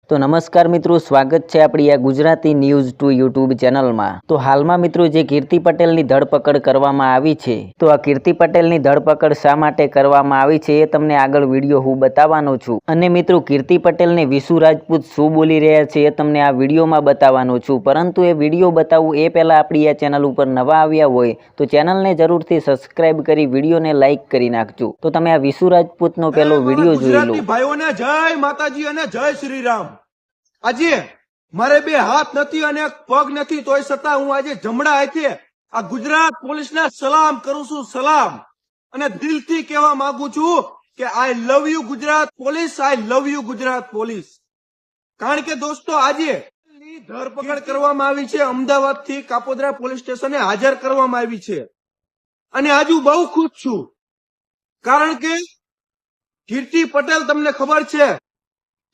तो नमस्कार मित्रों, स्वागत है अपनी आ गुजराती न्यूज 2 यूट्यूब चैनल में। तो हाल में मित्रों जे कीर्ति पटेल की धरपकड़ करवामां आवी छे, तो आ कीर्ति पटेल की धरपकड़ शा माटे करवामां आवी छे ए तमने आगळ विडियो हूँ बतावानो छुं। अने मित्रों कीर्ति पटेल ने विशु राजपूत शुं बोली रह्या छे ए तमने आ विडियो में बतावानो छुं। परंतु ए विडियो बतावुं ए पहेला आपणी आ चेनल पर नवा आव्या होय तो चेनल ने जरूरथी सब्सक्राइब करी विडियो ने लाइक करी नाखजो। तो तमे आ विशु राजपूत नो पहेलो विडियो जोई लो। भाईओने जय माताजी अने जय श्री राम। આજે મારે બે હાથ નથી અને એક પગ નથી તોય છતાં હું આજે જમણા હાથે આ ગુજરાત પોલીસને સલામ કરું છું, સલામ, અને દિલથી કહેવા માંગુ છું કે I love you Gujarat police, I love you Gujarat police. કારણ કે દોસ્તો આજે ધરપકડ કરવામાં આવી છે, અમદાવાદથી કાપોદ્રા પોલીસ સ્ટેશને હાજર કરવામાં આવી છે અને આજ હું બહુ ખુશ છું કારણ કે કીર્તિ પટેલ તમને ખબર છે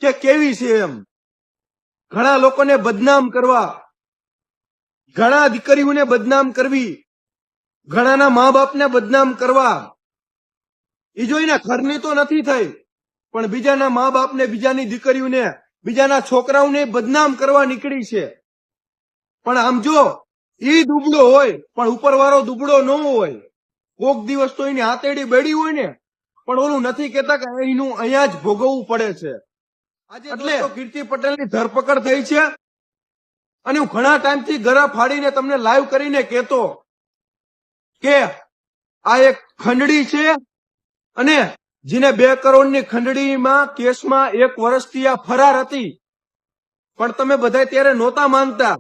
કે કેવી છે એમ। ઘણા લોકોને બદનામ કરવા, ઘણા દીકરીઓને બદનામ કરવી, ઘણાના મા બાપને બદનામ કરવા, એ જોઈને ઘરની તો નથી થઈ પણ બીજાના મા બાપને, બીજાની દીકરીઓને, બીજાના છોકરાઓને બદનામ કરવા નીકળી છે। પણ આમ જો ઈ દુબળો હોય પણ ઉપરવાળો દુબળો ન હોય, કોક દિવસ તો એની હાથેડી બેડી હોય ને પણ ઓલું નથી કહેતા કે એનું અહીંયા જ ભોગવવું પડે છે। એટલે કીર્તિ પટેલની ધરપકડ થઈ છે અને હું ઘણા ટાઈમથી ગળા ફાડીને તમને લાઈવ કરીને કહેતો કે આ એક ખંડડી છે અને જેને 2 કરોડની ખંડડીમાં કેસમાં 1 વર્ષથી આ ફરાર હતી પણ તમે બધા ત્યારે નહોતા માનતા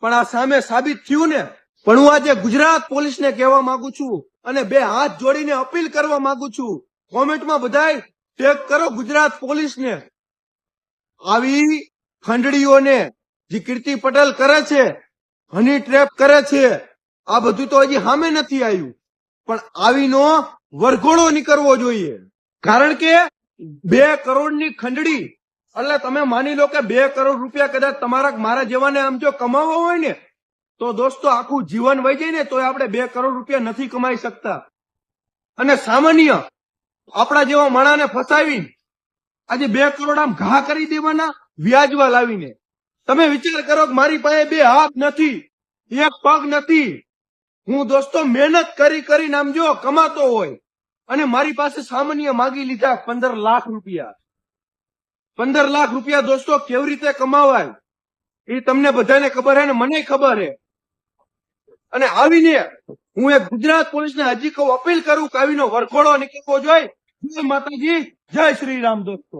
પણ આ સામે સાબિત થયું ને। પણ હું આજે ગુજરાત પોલીસને કહેવા માંગુ છું અને 2 હાથ જોડીને અપીલ કરવા માંગુ છું, કોમેન્ટમાં બધાય ટેગ કરો ગુજરાત પોલીસને। આવી ખંડડીઓને જે કીર્તિ પટેલ કરે છે, હની ટ્રેપ કરે છે, આ બધું તો હજી સામે નથી આવ્યું પણ આવીનો વરઘોડો નીકળવો જોઈએ। કારણ કે 2 કરોડની ખંડડી એટલે તમે માની લો કે 2 કરોડ રૂપિયા કદાચ તમારા મારા જેવાને આમ જો કમાવા હોય ને તો દોસ્તો આખું જીવન વહી જાય ને તોય આપણે 2 કરોડ રૂપિયા નથી કમાઈ શકતા। અને સામાન્ય આપણા જેવા માણાને ફસાવીને આજે 2 કરોડ આમ ઘા કરી દેવાના વ્યાજવા લાવીને। તમે વિચાર કરો કે મારી પાસે 2 હાથ નથી, 1 પગ નથી, હું દોસ્તો મહેનત કરીને આમ જો કમાતો હોય અને મારી પાસે સામાન્ય માગી લીધા 15 લાખ રૂપિયા। 15 લાખ રૂપિયા દોસ્તો કેવી રીતે કમાવાય એ તમને બધાને ખબર હે ને મને ખબર હે। અને આવીને હું એક ગુજરાત પોલીસને હજી કહું, અપીલ કરું કે આવીનો વરઘોડો નીકળવો જોઈએ। જય માતાજી, જય શ્રી રામ દોસ્તો।